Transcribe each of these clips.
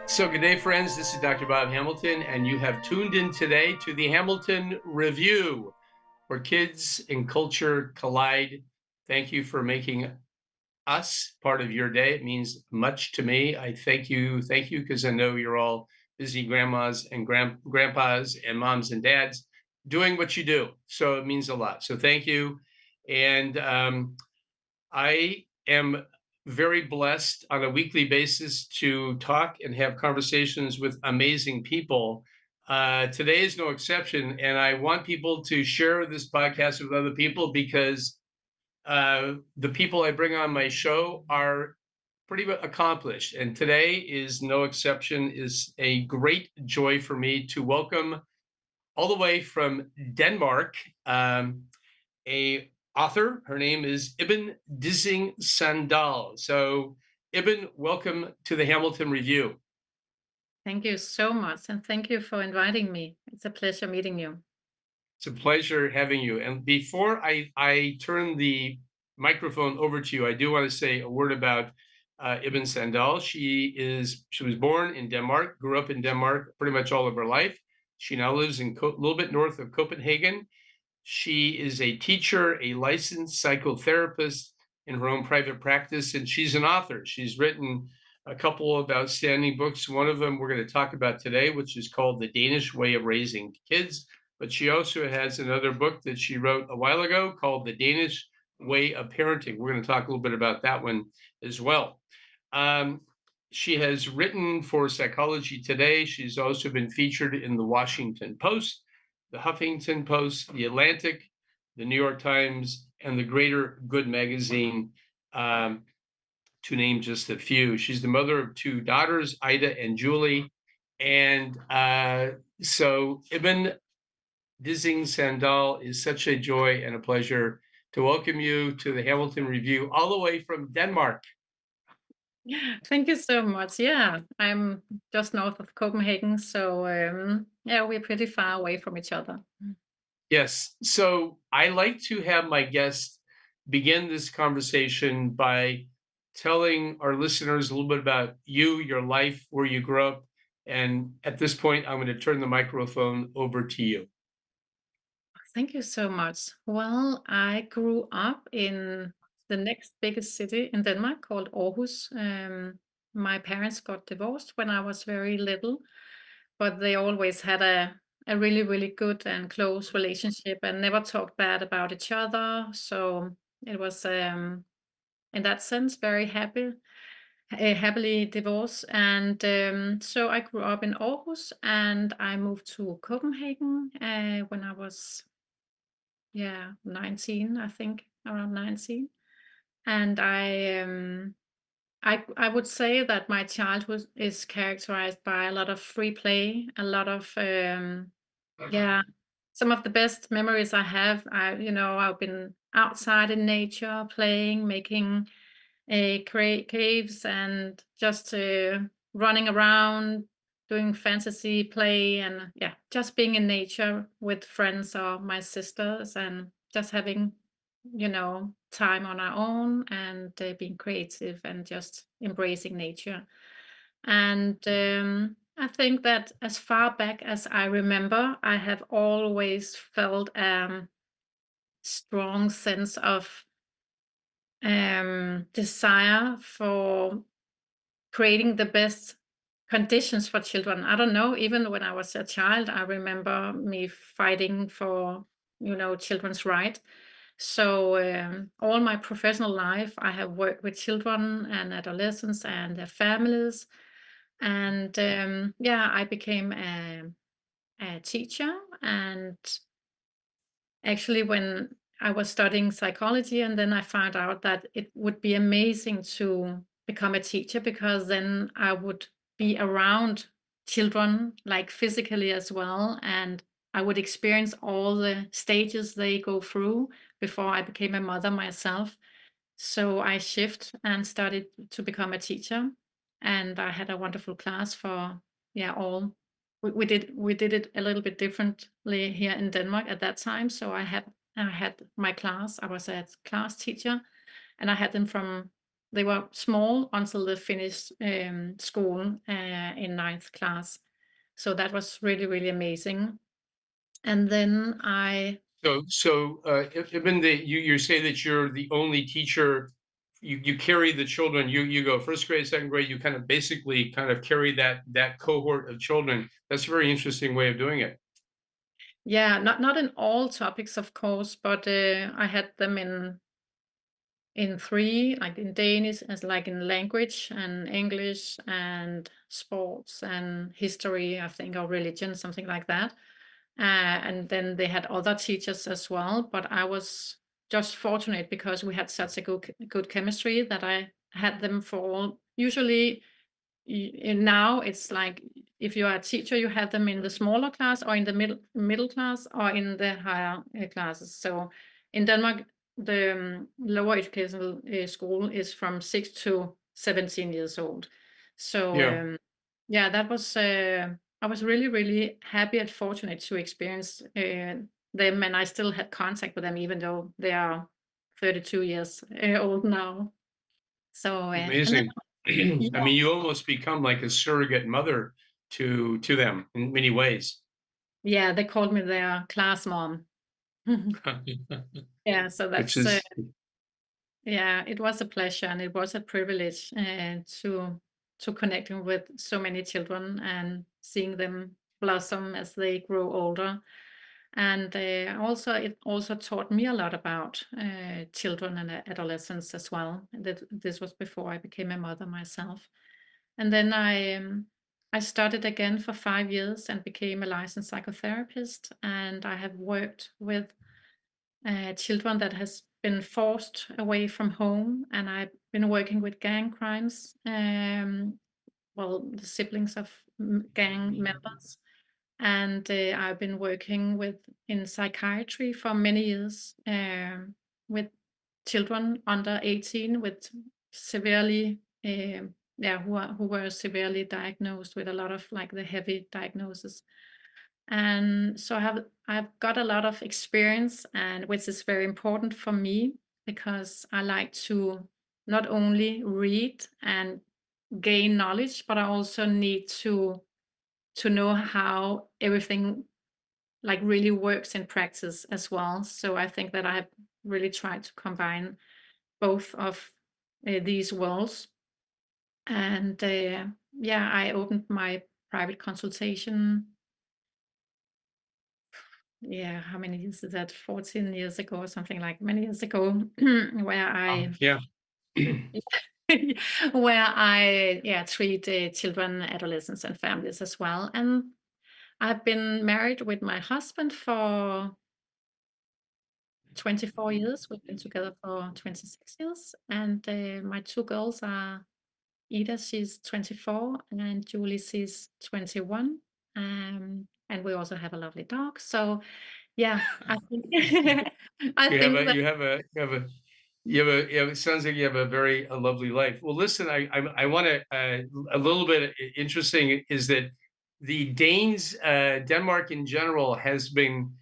So, good day, friends. This is Dr. Bob Hamilton, and you have tuned in today to the Hamilton Review, where kids and culture collide. Thank you for making us part of your day. It means much to me. I thank you, because I know you're all busy grandmas and grandpas and moms and dads doing what you do. So, it means a lot. So, thank you. And I am very blessed on a weekly basis to talk and have conversations with amazing people. Today is no exception, and I want people to share this podcast with other people because the people I bring on my show are pretty accomplished, and today is no exception. Is a great joy for me to welcome all the way from Denmark, a author. Her name is Iben Sandahl. So, Iben, welcome to the Hamilton Review. Thank you so much, and thank you for inviting me. It's a pleasure meeting you. It's a pleasure having you. And before I turn the microphone over to you, I do want to say a word about Iben Sandahl. She was born in Denmark, grew up in Denmark pretty much all of her life. She now lives in a little bit north of Copenhagen. She is a teacher, a licensed psychotherapist in her own private practice, and she's an author. She's written a couple of outstanding books. One of them we're going to talk about today, which is called The Danish Way of Raising Kids. But she also has another book that she wrote a while ago called The Danish Way of Parenting. We're going to talk a little bit about that one as well. Um, she has written for Psychology Today. She's also been featured in the Washington Post, the Huffington Post, the Atlantic, the New York Times, and the Greater Good magazine, to name just a few. She's the mother of two daughters, Ida and Julie. And so Ibn Dizing Sandal is such a joy and a pleasure to welcome you to the Hamilton Review, all the way from Denmark. Thank you so much. Yeah, I'm just north of Copenhagen, so yeah, we're pretty far away from each other. Yes. So I like to have my guests begin this conversation by telling our listeners a little bit about you, your life, where you grew up. And at this point, I'm going to turn the microphone over to you. Thank you so much. Well, I grew up in the next biggest city in Denmark called Aarhus. My parents got divorced when I was very little, but they always had a really, really good and close relationship and never talked bad about each other. So it was, in that sense, very happily divorced. And so I grew up in Aarhus and I moved to Copenhagen when I was, yeah, 19, I think, around 19. And I would say that my childhood is characterized by a lot of free play, a lot of yeah, some of the best memories I have. I've been outside in nature, playing, making caves, and just running around, doing fantasy play, and yeah, just being in nature with friends or my sisters, and just having time on our own and being creative and just embracing nature. And I think that as far back as I remember, I have always felt strong sense of desire for creating the best conditions for children. I don't know, even when I was a child, I remember me fighting for, children's right. So all my professional life, I have worked with children and adolescents and their families. And yeah, I became a teacher. And actually, when I was studying psychology, and then I found out that it would be amazing to become a teacher because then I would be around children, like physically as well, and I would experience all the stages they go through before I became a mother myself. So I shift and started to become a teacher, and I had a wonderful class for, yeah, all. We did it a little bit differently here in Denmark at that time. So I had my class. I was a class teacher, and I had them from they were small until they finished school in ninth class. So that was really, really amazing. And then I Even you say that you're the only teacher, you carry the children. You go first grade, second grade. You kind of basically kind of carry that cohort of children. That's a very interesting way of doing it. Yeah, not in all topics, of course, but I had them in three, like in Danish, as like in language and English and sports and history, I think, or religion, something like that. And then they had other teachers as well, but I was just fortunate because we had such a good chemistry that I had them for all. Usually, and now it's like if you are a teacher, you have them in the smaller class or in the middle class or in the higher classes. So in Denmark, the lower educational school is from 6 to 17 years old. So Yeah, yeah, that was I was really really happy and fortunate to experience them, and I still had contact with them even though they are 32 years old now. So and then amazing. I yeah, mean, you almost become like a surrogate mother to them in many ways. yeah, they called me their class mom. Yeah, so Which that's is yeah, it was a pleasure and it was a privilege to connecting with so many children and seeing them blossom as they grow older. And also, it also taught me a lot about children and adolescents as well. That this was before I became a mother myself. And then I studied again for 5 years and became a licensed psychotherapist. And I have worked with children that has been forced away from home, and I've been working with gang crimes. Well, the siblings of gang members, and I've been working with in psychiatry for many years with children under 18 with severely yeah who were severely diagnosed with a lot of like the heavy diagnosis. And so I've got a lot of experience, and which is very important for me because I like to not only read and gain knowledge, but I also need to know how everything like really works in practice as well. So I think that I have really tried to combine both of these worlds. And yeah, I opened my private consultation. Yeah, how many years is that? 14 years ago or something, like many years ago, where I yeah. where I yeah treat children, adolescents, and families as well. And I've been married with my husband for 24 years. We've been together for 26 years, and my two girls are Ida, she's 24, and Julie, she's 21. And we also have a lovely dog. So yeah, I think I You have think a that you have a you have a you have it sounds like you have a very a lovely life. Well, listen, I want to a little bit interesting is that the Danes, Denmark in general, has been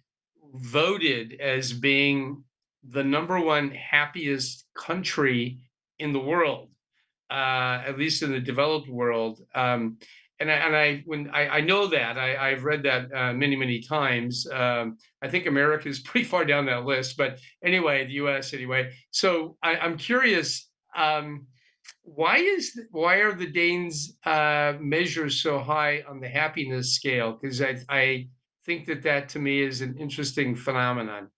voted as being the number one happiest country in the world, at least in the developed world. I know that I've read that many times. I think America is pretty far down that list, but anyway, the U.S. anyway. So I'm curious, why are the Danes measures so high on the happiness scale? Because I think that to me is an interesting phenomenon.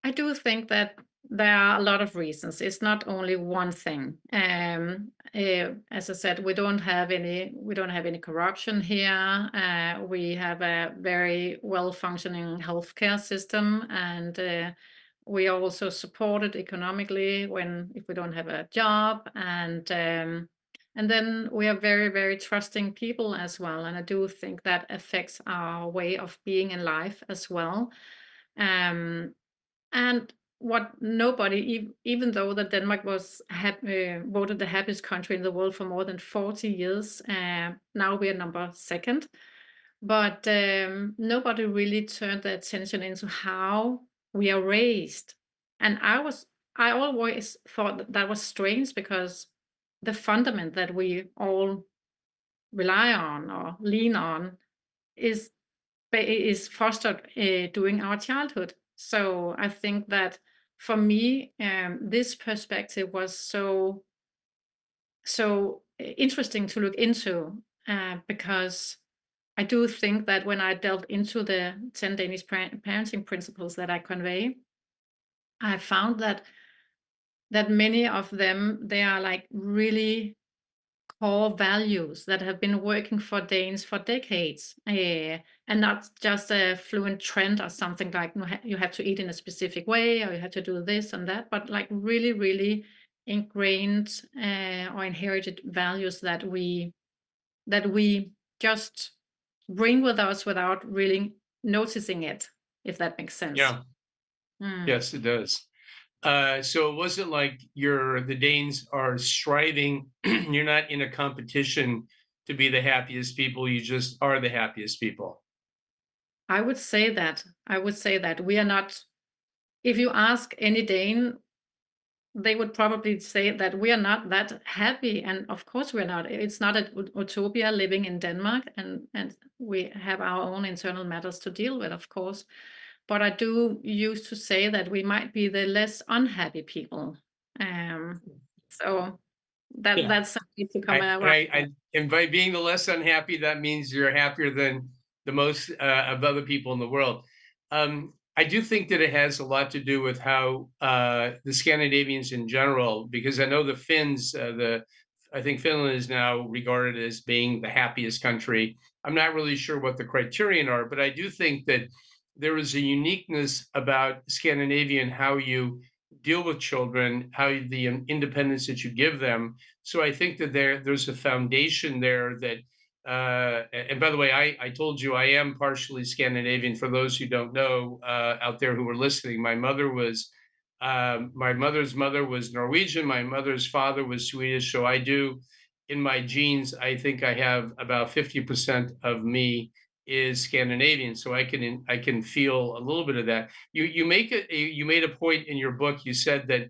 I do think that there are a lot of reasons. It's not only one thing. As I said, we don't have any corruption here. We have a very well functioning healthcare system, and we are also supported economically when if we don't have a job, and then we are very very trusting people as well. And I do think that affects our way of being in life as well. Um, and what nobody, even though that Denmark was voted the happiest country in the world for more than 40 years, now we are number second. But nobody really turned the attention into how we are raised. And I was I always thought that that was strange because the fundament that we all rely on or lean on is is fostered during our childhood. So I think that for me, this perspective was interesting to look into because I do think that when I delved into the 10 Danish parenting principles that I convey, I found that many of them they are like really core values that have been working for Danes for decades, and not just a fluent trend or something like you have to eat in a specific way or you have to do this and that, but like really, really ingrained or inherited values that we just bring with us without really noticing it, if that makes sense. Yeah. Mm. Yes, it does. So it wasn't like the Danes are striving, you're not in a competition to be the happiest people, you just are the happiest people. I would say that we are not. If you ask any Dane, they would probably say that we are not that happy, and of course we're not. It's not a utopia living in Denmark, and we have our own internal matters to deal with, of course. But I do used to say that we might be the less unhappy people. Um, so Yeah. that's something to come I and around. I and by being the less unhappy, that means you're happier than the most of other people in the world. I do think that it has a lot to do with how the Scandinavians in general, because I know the Finns, I think Finland is now regarded as being the happiest country. I'm not really sure what the criterion are, but I do think that there is a uniqueness about Scandinavia and how you deal with children, how the independence that you give them. So I think that there's a foundation there that and by the way, I told you I am partially Scandinavian. For those who don't know out there who are listening, my mother's mother was Norwegian. My mother's father was Swedish. So I do, in my genes, I think I have about 50% of me is Scandinavian. So I can feel a little bit of that. You made a point in your book. You said that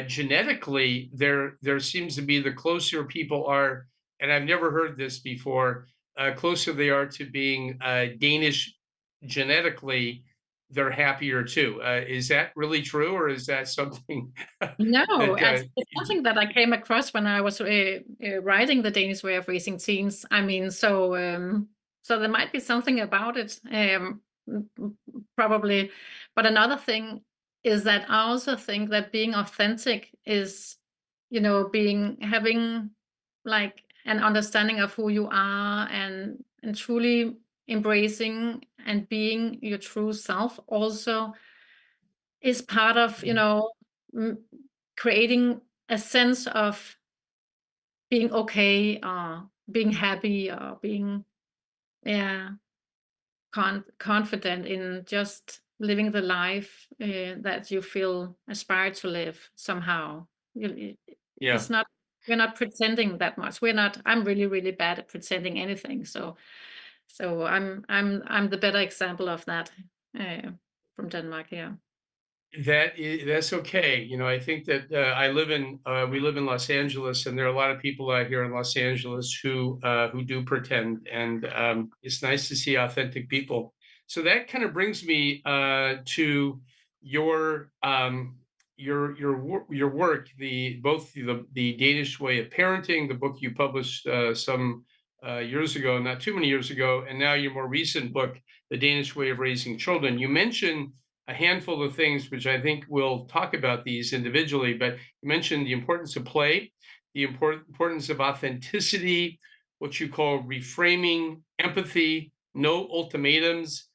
genetically there seems to be the closer people are, and I've never heard this before, closer they are to being Danish genetically, they're happier too. Is that really true, or is that something No, that it's something that I came across when I was writing the Danish way of raising teens. I mean, so there might be something about it, probably. But another thing is that I also think that being authentic is, being having like an understanding of who you are and truly embracing and being your true self also is part of, m creating a sense of being okay or being happy or being, yeah, confident in just living the life, that you feel aspire to live somehow. yeah, It's not we're not pretending that much. I'm really, really bad at pretending anything, so I'm the better example of that, uh, from Denmark, yeah. that's okay. I think that we live in Los Angeles, and there are a lot of people out here in Los Angeles who do pretend, and it's nice to see authentic people. So that kind of brings me to your your work, the Danish way of parenting, the book you published some years ago, not too many years ago, and now your more recent book, The Danish Way of Raising Children. You mentioned a handful of things, which I think we'll talk about these individually, but you mentioned the importance of play, the importance of authenticity, what you call reframing, empathy, no ultimatums,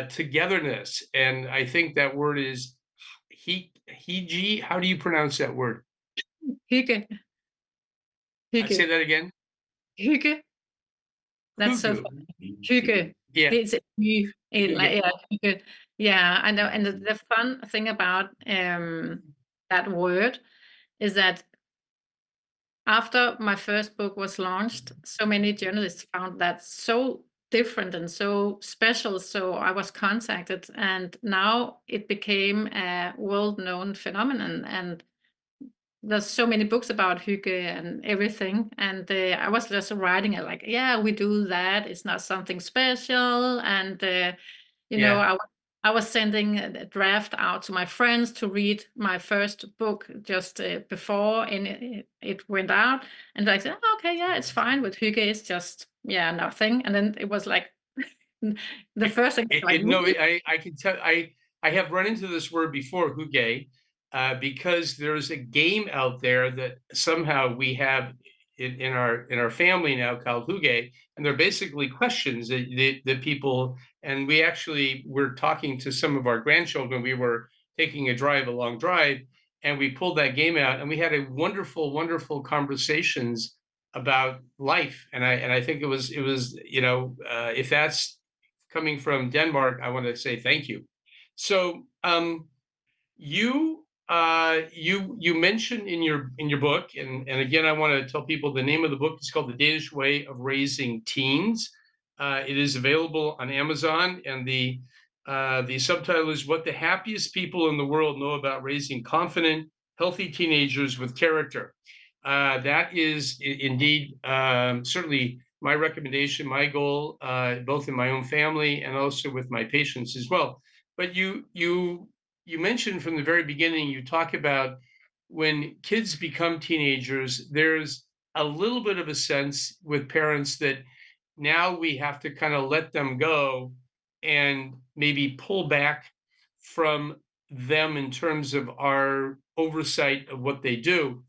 togetherness. And I think that word is hiji. How do you pronounce that word? Hygge, I say hygge, that again. hygge. That's so Hugu. funny. Hygge. Yeah. It's hy like, Hugu. yeah, hygge. Yeah, I know, and the fun thing about, that word is that after my first book was launched, so many journalists found that so different and so special. So I was contacted, and now it became a world known phenomenon. And there's so many books about hygge and everything. And I was just writing it like, yeah, we do that. It's not something special. And you know, Yeah. I was sending a draft out to my friends to read my first book just before, and it went out. And I said, "Oh, okay, yeah, it's fine with hygge. It's just yeah, nothing." And then it was like the first thing was like, No, really? I can tell I have run into this word before, hygge, because there's a game out there that somehow we have in our family now called hygge, and they're basically questions that people and we actually were talking to some of our grandchildren. We were taking a drive, a long drive, and we pulled that game out, and we had a wonderful, wonderful conversations about life. And I think it was if that's coming from Denmark, I want to say thank you. So you mentioned in your book, and again, I want to tell people the name of the book is called The Danish Way of Raising Teens. It is available on Amazon, and the subtitle is "What the Happiest People in the World Know About Raising Confident, Healthy Teenagers with Character." That is indeed certainly my recommendation, my goal, both in my own family and also with my patients as well. But you mentioned from the very beginning, you talk about when kids become teenagers, there's a little bit of a sense with parents that now we have to kind of let them go and maybe pull back from them in terms of our oversight of what they do.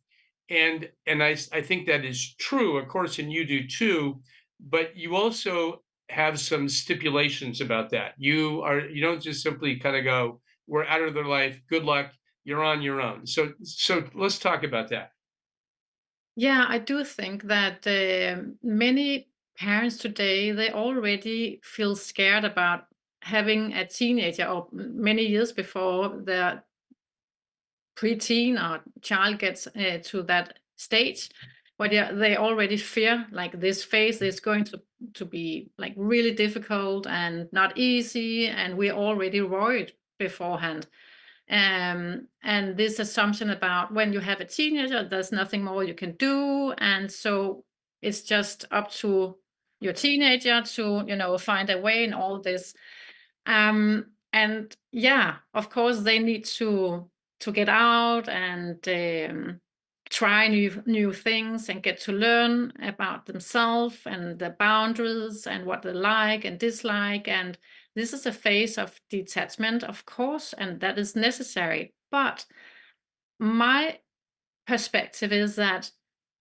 And I think that is true, of course, and you do too, but you also have some stipulations about that. You don't just simply kind of go, we're out of their life, good luck, you're on your own. So let's talk about that. Yeah, I do think that many parents today they already feel scared about having a teenager or many years before their preteen or child gets to that stage where they already fear like this phase is going to be like really difficult and not easy, and we're already worried beforehand. And this assumption about when you have a teenager there's nothing more you can do, and so it's just up to your teenager to find a way in all this. And yeah, of course, they need to get out and try new things and get to learn about themselves and the boundaries and what they like and dislike. And this is a phase of detachment, of course, and that is necessary. But my perspective is that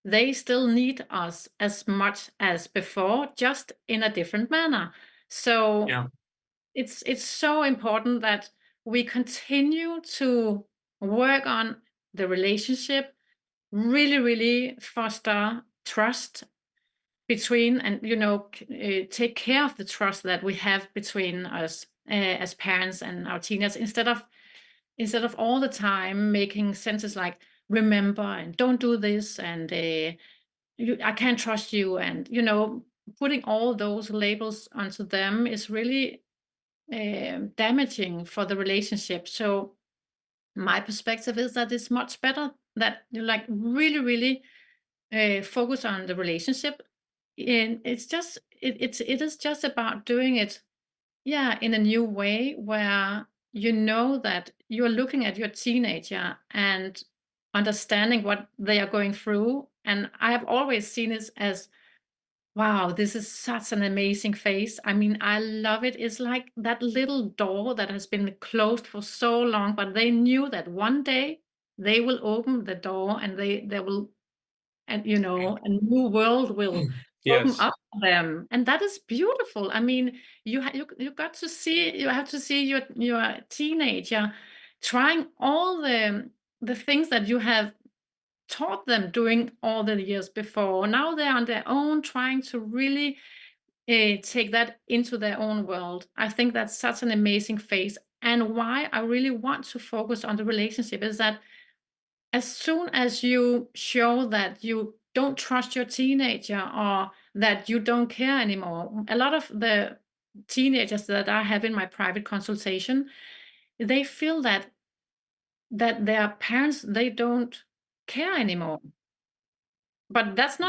they still need us as much as before, just in a different manner. So Yeah. it's so important that we continue to work on the relationship, really, really foster trust between, and take care of the trust that we have between us as parents and our teenagers, instead of all the time making sentences like remember and don't do this and I can't trust you, and putting all those labels onto them is really damaging for the relationship. So my perspective is that it's much better that you like really, really focus on the relationship, and it is just about doing it, yeah, in a new way where you know that you're looking at your teenager and understanding what they are going through. And I have always seen it as, wow, this is such an amazing phase. I mean, I love it. It's like that little door that has been closed for so long, but they knew that one day they will open the door and they will, and a new world will open Yes. up for them. And that is beautiful. I mean, you got to see, you have to see your teenager trying all the things that you have taught them during all the years before. Now they're on their own, trying to really take that into their own world. I think that's such an amazing phase. And why I really want to focus on the relationship is that as soon as you show that you don't trust your teenager, or that you don't care anymore. A lot of the teenagers that I have in my private consultation, they feel that their parents, they don't care anymore. But Yeah. that's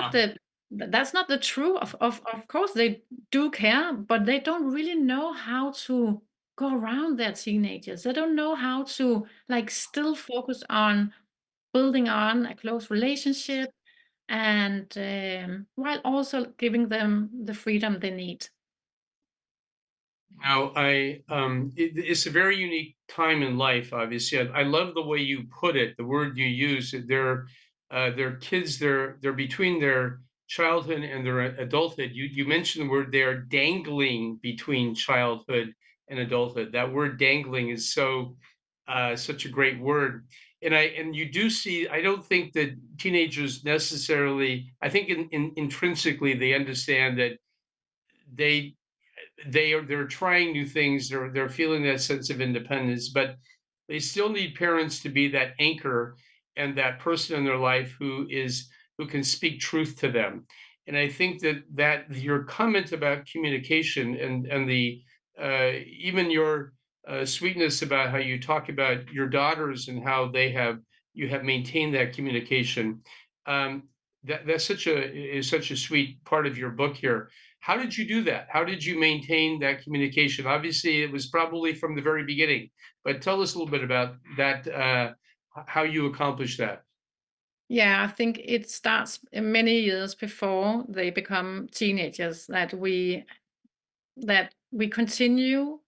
not the truth. Of course they do care, but they don't really know how to go around their teenagers. They don't know how to, like, still focus on building on a close relationship, and while also giving them the freedom they need. Now, it's a very unique time in life. Obviously, I love the way you put it. The word you use. They're kids. They're between their childhood and their adulthood. You mentioned the word they are dangling between childhood and adulthood. That word dangling is such a great word. And you do see. I don't think that teenagers necessarily. I think intrinsically they understand that they they're trying new things. They're feeling that sense of independence, but they still need parents to be that anchor and that person in their life who can speak truth to them. And I think that your comment about communication and the even your sweetness about how you talk about your daughters and how you have maintained that communication. Um, that's such a sweet part of your book here. How did you do that? How did you maintain that communication? Obviously, it was probably from the very beginning, but tell us a little bit about that, how you accomplished that. Yeah, I think it starts many years before they become teenagers, that we continue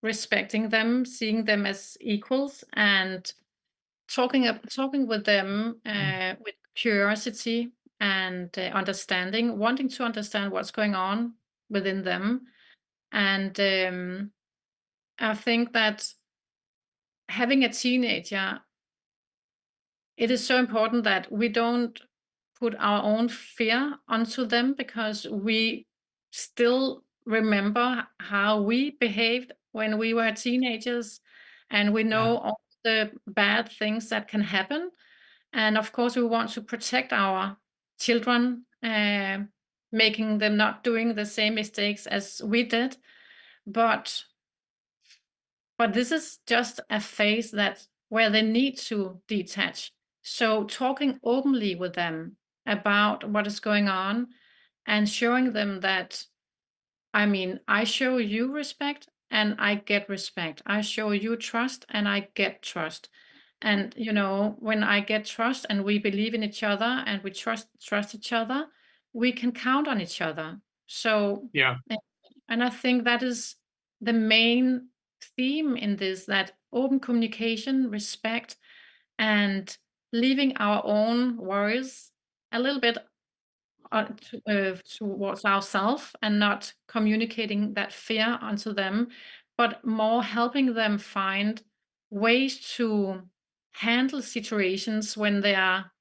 respecting them, seeing them as equals, and talking with them with curiosity and understanding, wanting to understand what's going on within them. And I think that having a teenager, it is so important that we don't put our own fear onto them, because we still remember how we behaved when we were teenagers, and we Yeah. know all the bad things that can happen. And of course, we want to protect our children, making them not doing the same mistakes as we did. But this is just a phase that where they need to detach. So talking openly with them about what is going on, and showing them that, I mean, I show you respect and I get respect. I show you trust and I get trust. And when I get trust and we believe in each other and we trust each other, we can count on each other. So, Yeah. eh, and I think that is the main theme in this, that open communication, respect, and leaving our own worries a little bit towards ourselves, and not communicating that fear onto them, but more helping them find ways to handle situations when they are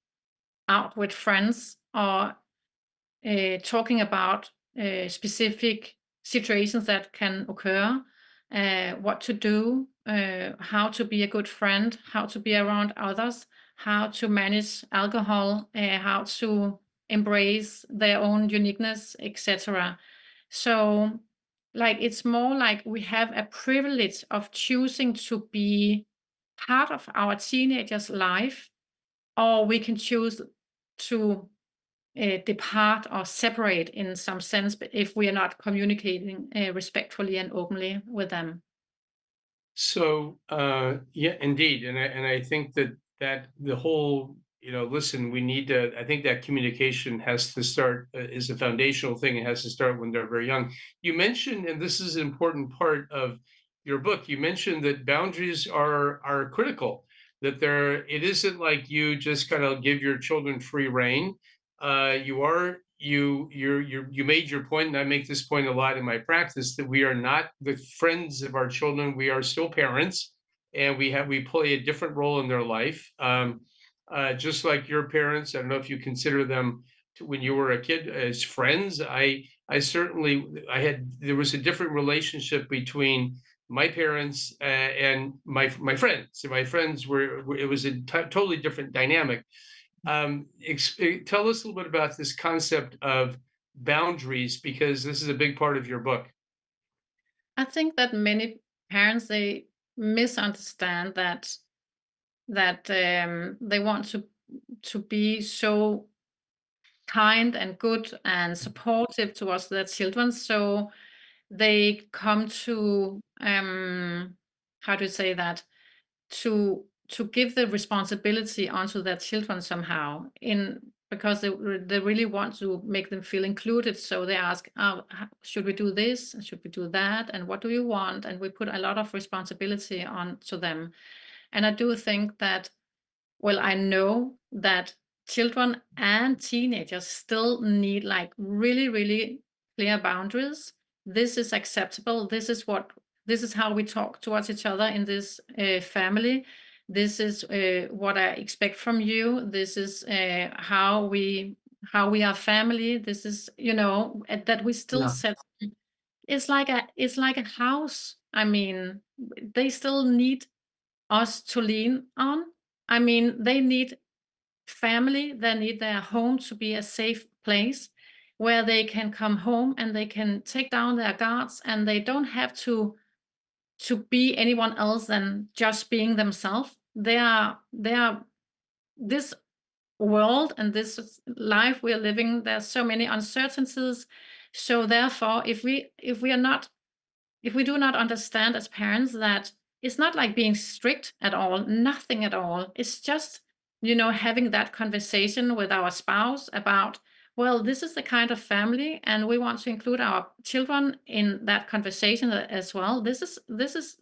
out with friends, or talking about specific situations that can occur, what to do, how to be a good friend, how to be around others, how to manage alcohol, how to embrace their own uniqueness, etc. So, like, it's more like we have a privilege of choosing to be part of our teenager's life, or we can choose to depart or separate in some sense, but if we are not communicating respectfully and openly with them. So, yeah, indeed, and I think that the whole, listen, we need to. I think that communication has to start is a foundational thing. It has to start when they're very young. You mentioned, and this is an important part of your book. You mentioned that boundaries are critical. That it isn't like you just kind of give your children free rein. You made your point, and I make this point a lot in my practice, that we are not the friends of our children. We are still parents, and we play a different role in their life. Just like your parents, I don't know if you consider them when you were a kid as friends. I certainly I had there was a different relationship between my parents and my friends. So my friends it was a totally different dynamic. Tell us a little bit about this concept of boundaries? Because this is a big part of your book. I think that many parents, they misunderstand that they want to be so kind and good and supportive towards their children. So they come to how do you say that? To give the responsibility onto their children somehow in because they really want to make them feel included. So they ask, oh, should we do this? Should we do that? And what do you want? And we put a lot of responsibility on to them. And I do think that, well, I know that children and teenagers still need like really, really clear boundaries. This is acceptable. This is how we talk towards each other in this family. This is what I expect from you. This is how we are family. This is that we still Yeah. set. It's like a house. I mean, they still need us to lean on. I mean, they need family, they need their home to be a safe place where they can come home and they can take down their guards and they don't have to be anyone else than just being themselves. They are this world and this life we are living, there's so many uncertainties. So therefore, if we do not understand as parents that it's not like being strict at all, nothing at all. It's just, having that conversation with our spouse about, well, this is the kind of family, and we want to include our children in that conversation as well. This is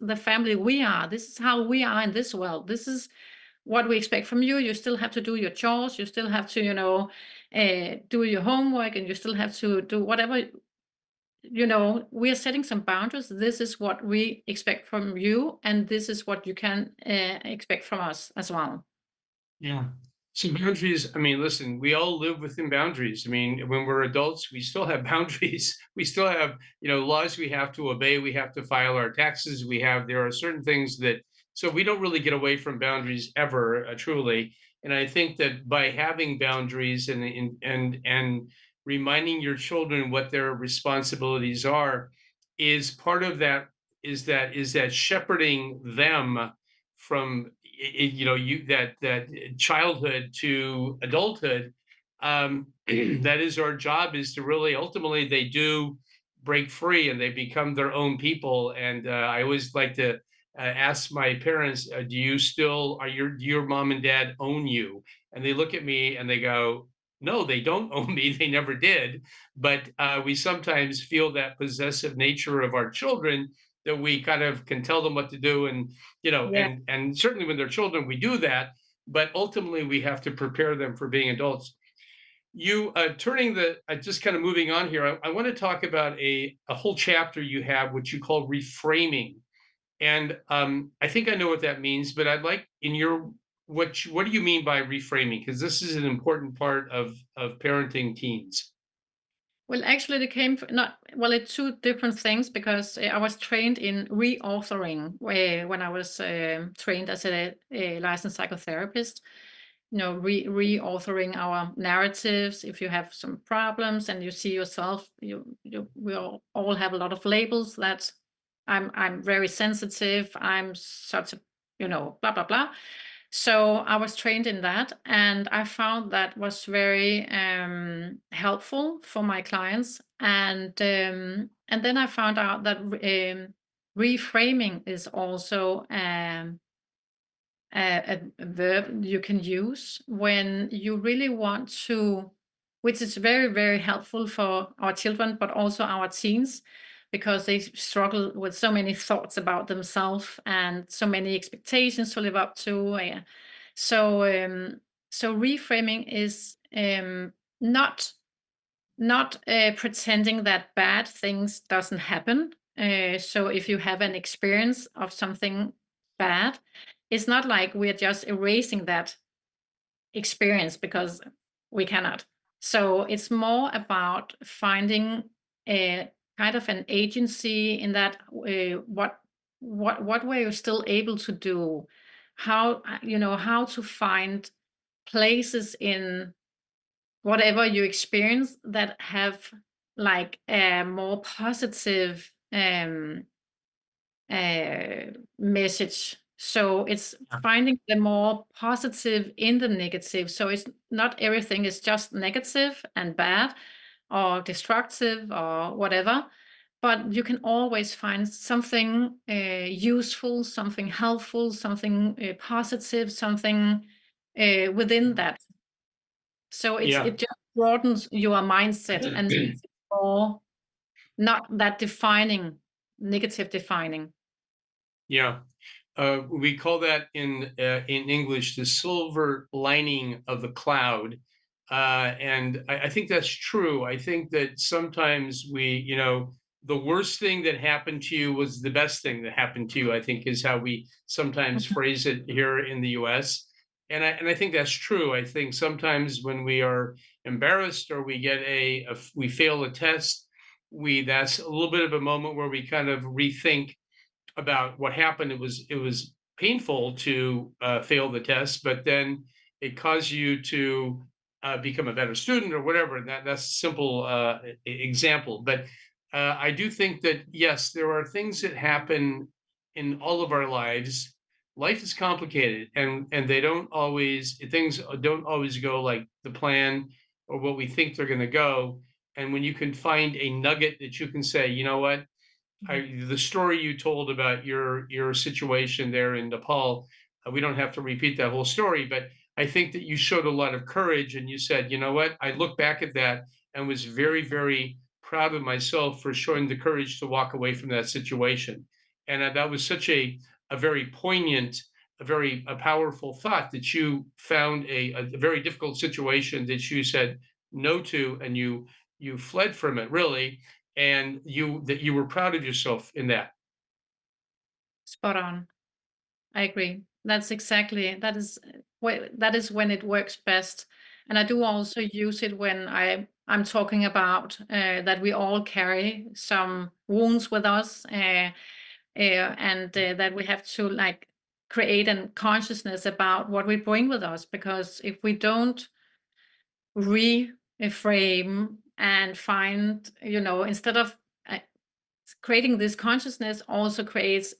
the family we are. This is how we are in this world. This is what we expect from you. You still have to do your chores. You still have to, do your homework, and you still have to do whatever we are setting some boundaries. This is what we expect from you, and this is what you can expect from us as well. Yeah. So boundaries, I mean, listen, we all live within boundaries. I mean, when we're adults, we still have boundaries. We still have, laws we have to obey. We have to file our taxes. There are certain things that, so we don't really get away from boundaries ever, truly. And I think that by having boundaries and reminding your children what their responsibilities are is part of that, is that shepherding them from that childhood to adulthood. That is our job, is to really ultimately they do break free and they become their own people. And I always like to ask my parents, do your mom and dad own you? And they look at me and they go, no, they don't own me. They never did. But we sometimes feel that possessive nature of our children, that we kind of can tell them what to do, and Yeah. and certainly when they're children we do that, but ultimately we have to prepare them for being adults. You turning the just kind of moving on here, I want to talk about a whole chapter you have which you call reframing. And I think I know what that means, but I'd like in your what do you mean by reframing, because this is an important part of parenting teens. Well, actually, they came not well. It's two different things because I was trained in reauthoring when I was trained as a licensed psychotherapist. Reauthoring our narratives. If you have some problems and you see yourself, we all have a lot of labels that I'm very sensitive. I'm such a blah blah blah. So I was trained in that, and I found that was very helpful for my clients. And then I found out that reframing is also a verb you can use when you really want to, which is very, very helpful for our children, but also our teens, because they struggle with so many thoughts about themselves and so many expectations to live up to. So, so reframing is not pretending that bad things doesn't happen. So if you have an experience of something bad, it's not like we're just erasing that experience because we cannot. So it's more about finding a kind of an agency in that what were you still able to do? How to find places in whatever you experience that have like a more positive message. So it's Yeah. finding the more positive in the negative. So it's not everything is just negative and bad or destructive or whatever, but you can always find something useful, something helpful, something positive, something within that. So Yeah. it just broadens your mindset and makes it more not that defining, negative defining. Yeah. We call that in English the silver lining of the cloud, and I think that's true. I think that sometimes the worst thing that happened to you was the best thing that happened to you. I think is how we sometimes Mhm. phrase it here in the U.S. And I think that's true. I think sometimes when we are embarrassed or we get we fail a test, we that's a little bit of a moment where we kind of rethink about what happened. It was painful to fail the test, but then it caused you to become a better student or whatever. And that's a simple example. But I do think that yes, there are things that happen in all of our lives. Life is complicated, and they don't always things don't always go like the plan or what we think they're going to go. And when you can find a nugget that you can say, you know what, the story you told about your situation there in Nepal, we don't have to repeat that whole story, but I think that you showed a lot of courage and you said, you know what, I look back at that and was very, very proud of myself for showing the courage to walk away from that situation. And that was such a very poignant, a powerful thought that you found a very difficult situation that you said no to, and you fled from it really, and you were proud of yourself in that. Spot on. I agree. That's exactly that is when it works best. And I do also use it when I'm talking about that we all carry some wounds with us, and that we have to like create a consciousness about what we bring with us. Because if we don't reframe and find, instead of creating this consciousness also creates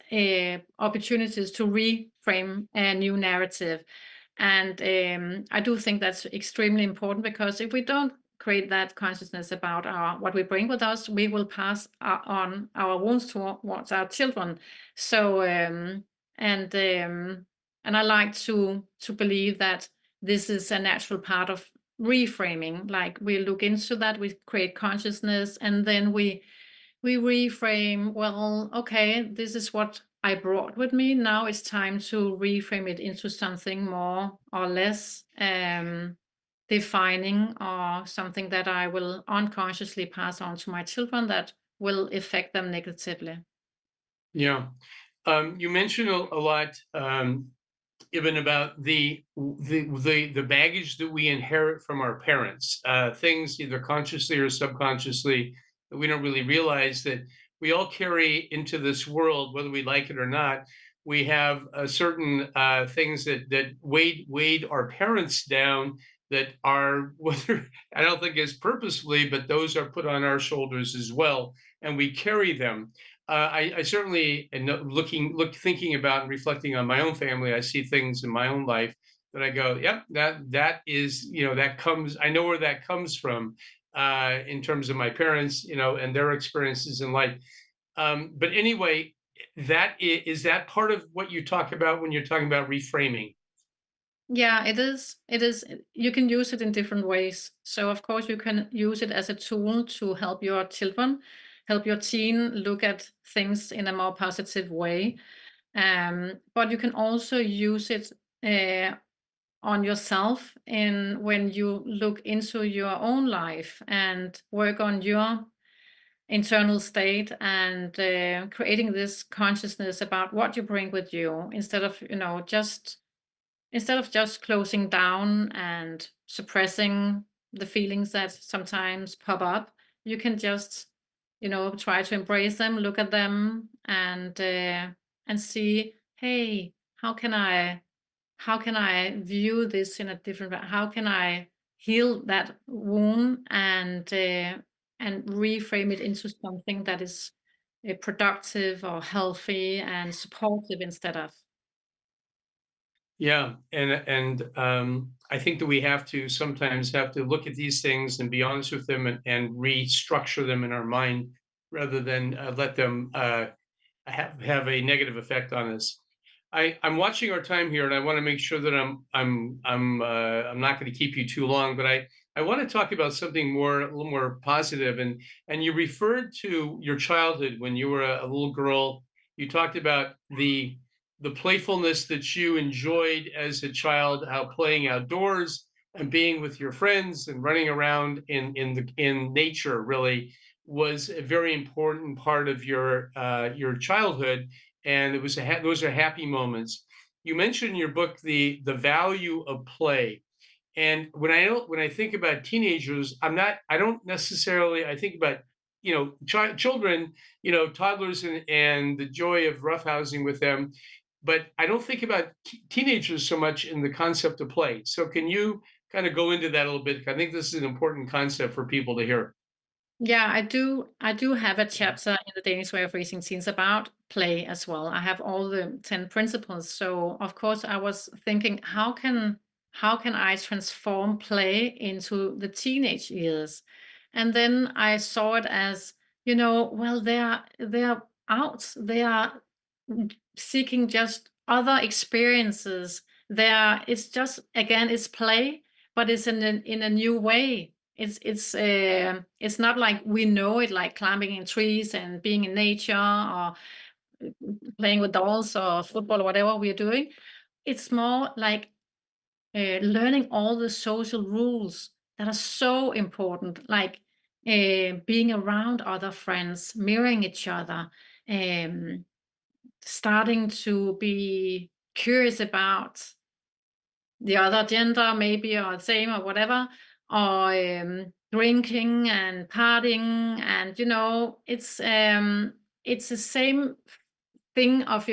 opportunities to reframe a new narrative. And I do think that's extremely important, because if we don't create that consciousness about what we bring with us, we will pass on our wounds towards our children. So and I like to believe that this is a natural part of reframing. Like we look into that, we create consciousness, and then we reframe, well, okay, this is what I brought with me. Now it's time to reframe it into something more or less defining, or something that I will unconsciously pass on to my children that will affect them negatively. Yeah. You mentioned a lot, even about the baggage that we inherit from our parents, things either consciously or subconsciously that we don't really realize that we all carry into this world, whether we like it or not. We have certain things that weighed our parents down, that are whether I don't think it's purposefully, but those are put on our shoulders as well, and we carry them. I certainly, and thinking about and reflecting on my own family, I see things in my own life that I go, yep, that is, that comes. I know where that comes from, in terms of my parents, and their experiences in life. But anyway, is that part of what you talk about when you're talking about reframing? Yeah, it is. It is. You can use it in different ways. So, of course, you can use it as a tool to help your children, help your teen look at things in a more positive way. But you can also use it uh, on yourself, in when you look into your own life and work on your internal state, and creating this consciousness about what you bring with you, instead of just closing down and suppressing the feelings that sometimes pop up. You can just, try to embrace them, look at them, and see, hey, how can I view this in a different way? How can I heal that wound, and and reframe it into something that is productive or healthy and supportive instead of. Yeah, and I think that we have to sometimes have to look at these things and be honest with them and restructure them in our mind rather than let them have a negative effect on us. I'm watching our time here, and I want to make sure that I'm not going to keep you too long, but I want to talk about something more a little more positive. And you referred to your childhood when you were a little girl. You talked about the playfulness that you enjoyed as a child, how playing outdoors and being with your friends and running around in nature really was a very important part of your childhood, and it was those are happy moments. You mentioned in your book the value of play, and when I think about teenagers, I don't necessarily I think about children, toddlers, and the joy of roughhousing with them, but I don't think about teenagers so much in the concept of play. So can you kind of go into that a little bit? I think this is an important concept for people to hear. Yeah, I do have a chapter in the Danish way of raising teens about play as well. I have all the 10 principles. So of course I was thinking how can I transform play into the teenage years? And then I saw it as, well, they're out. They are seeking just other experiences. It's just again it's play, but it's in a new way. It's not like we know it, like climbing in trees and being in nature or playing with dolls or football or whatever we're doing. It's more like learning all the social rules that are so important, like being around other friends, mirroring each other, um, starting to be curious about the other gender maybe or same or whatever, or drinking and partying, and it's the same thing of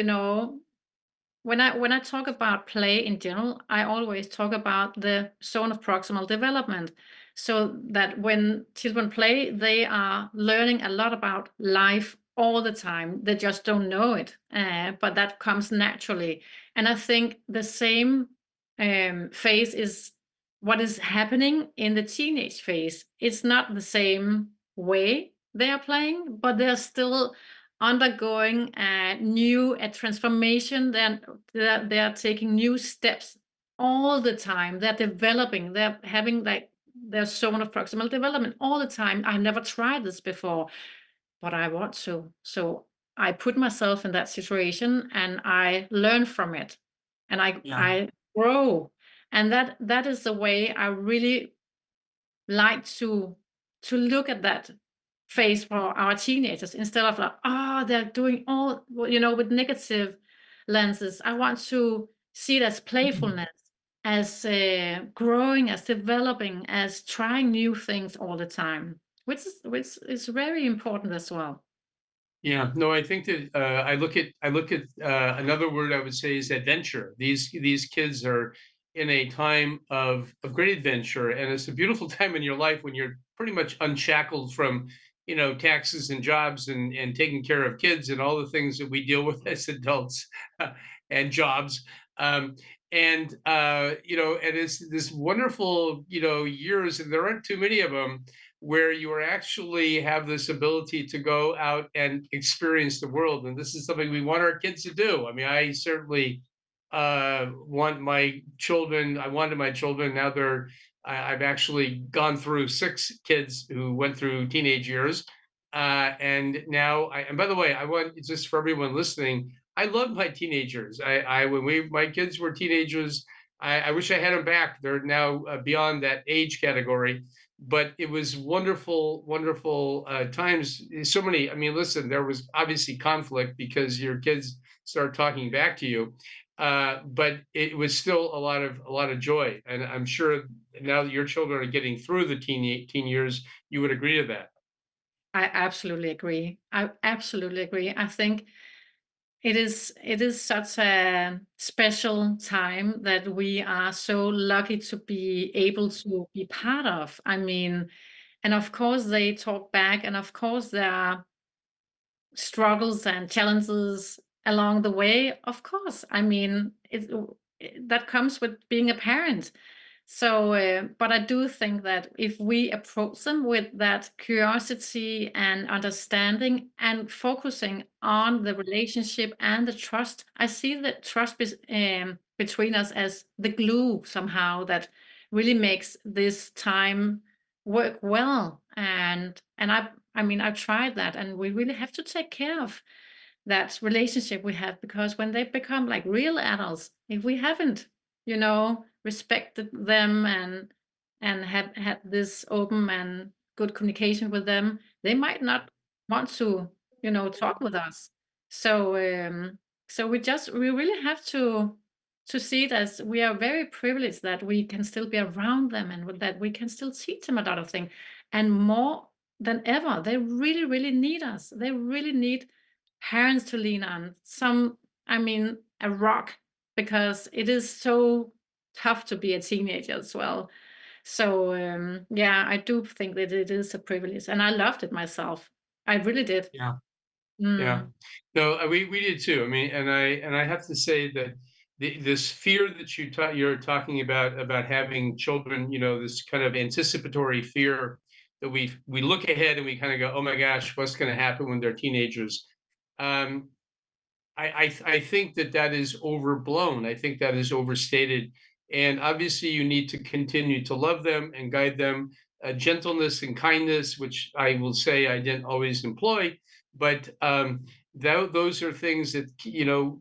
when I talk about play in general, I always talk about the zone of proximal development. So that when children play, they are learning a lot about life all the time. They just don't know it, but that comes naturally. And I think the same phase is what is happening in the teenage phase. It's not the same way they are playing, but they're still undergoing a transformation. They're taking new steps all the time. They're developing. They're having like their zone of proximal development all the time. I've never tried this before, but I want to. So I put myself in that situation and I learn from it, and I Yeah. I grow, and that is the way I really like to look at that phase for our teenagers instead of like, oh, they're doing all with negative lenses. I want to see it as playfulness, as growing, as developing, as trying new things all the time, which is very important as well. Yeah, no, I think that I look at another word I would say is adventure. These kids are in a time of great adventure, and it's a beautiful time in your life when you're pretty much unshackled from taxes and jobs and taking care of kids and all the things that we deal with as adults and jobs. Um, and it's this wonderful years, and there aren't too many of them where you are actually have this ability to go out and experience the world. And this is something we want our kids to do. I mean, I certainly want my children, I wanted my children, now I've actually gone through 6 kids who went through teenage years. And now, and by the way, I want just for everyone listening, I love my teenagers. When my kids were teenagers, I wish I had them back. They're now beyond that age category, but it was wonderful, wonderful times. So many. I mean, listen, there was obviously conflict because your kids start talking back to you, but it was still a lot of joy. And I'm sure now that your children are getting through the teen years, you would agree to that. I absolutely agree. I absolutely agree. I think it is such a special time that we are so lucky to be able to be part of. I mean, And of course, they talk back, and of course, there are struggles and challenges along the way. Of course, I mean, that comes with being a parent. So, but I do think that if we approach them with that curiosity and understanding and focusing on the relationship and the trust, I see the trust between us as the glue somehow that really makes this time work well. And I mean, I've tried that, and we really have to take care of that relationship we have, because when they become like real adults, if we haven't, respected them and have had this open and good communication with them, they might not want to, talk with us. So so we really have to see it as we are very privileged that we can still be around them, and that we can still teach them a lot of things. And more than ever, they really, really need us. They really need parents to lean on. I mean, a rock, because it is so tough to be a teenager as well. So, yeah, I do think that it is a privilege, and I loved it myself. I really did. Yeah. Yeah. Mm. No, we did too. I mean, and I have to say that this fear that you're talking about having children, this kind of anticipatory fear that we look ahead and we kind of go, oh my gosh, what's going to happen when they're teenagers? Um, I think that is overblown. I think that is overstated. And obviously, you need to continue to love them and guide them. Gentleness and kindness, which I will say I didn't always employ, but those are things that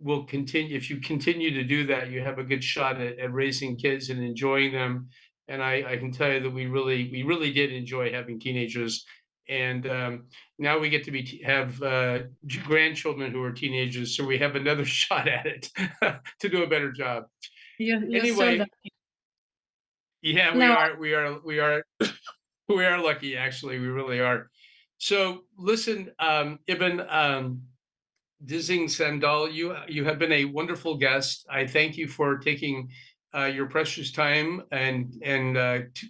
will continue. If you continue to do that, you have a good shot at raising kids and enjoying them. And I can tell you that we really did enjoy having teenagers. And now we get to have grandchildren who are teenagers, so we have another shot at it to do a better job. You're so Anyway, lucky. yeah, we No, are, we are, we are, we are lucky. Actually, we really are. So, listen, Ibn Dizing Sandahl, you have been a wonderful guest. I thank you for taking your precious time and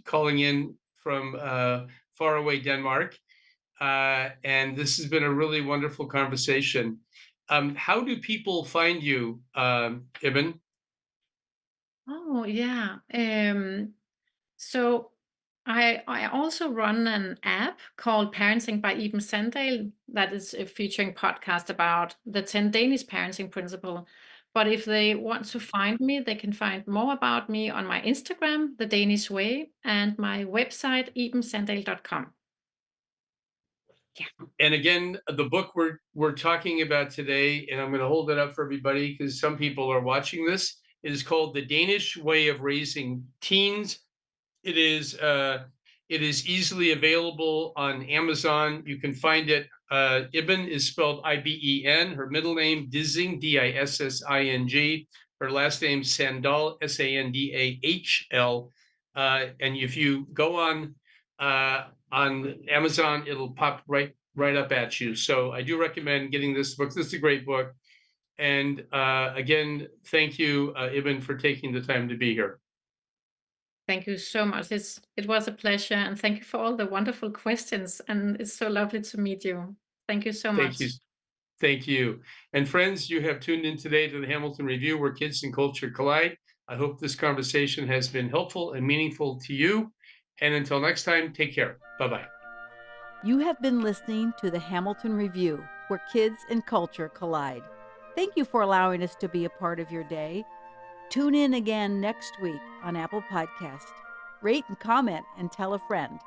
calling in from faraway Denmark. And this has been a really wonderful conversation. How do people find you, Ibn? oh yeah. So I also run an app called Parenting by Iben Sandahl that is featuring podcast about the 10 Danish parenting principle. But if they want to find me, they can find more about me on my Instagram, The Danish Way, and my website, ibensandahl.com. Yeah. And again, the book we're talking about today, and I'm going to hold it up for everybody because some people are watching this. It is called The Danish Way of Raising Teens. It is easily available on Amazon. You can find it. Iben is spelled Iben. Her middle name Dissing, Dissing. Her last name Sandahl, Sandahl. And if you go on Amazon, it'll pop right up at you. So I do recommend getting this book. This is a great book. And again, thank you, Iben, for taking the time to be here. Thank you so much. It was a pleasure, and thank you for all the wonderful questions. And it's so lovely to meet you. Thank you so Thank you. much. Thank you. And friends, you have tuned in today to the Hamilton Review, where kids and culture collide. I hope this conversation has been helpful and meaningful to you. And until next time, take care. Bye-bye. You have been listening to the Hamilton Review, where kids and culture collide. Thank you for allowing us to be a part of your day. Tune in again next week on Apple Podcast. Rate and comment and tell a friend.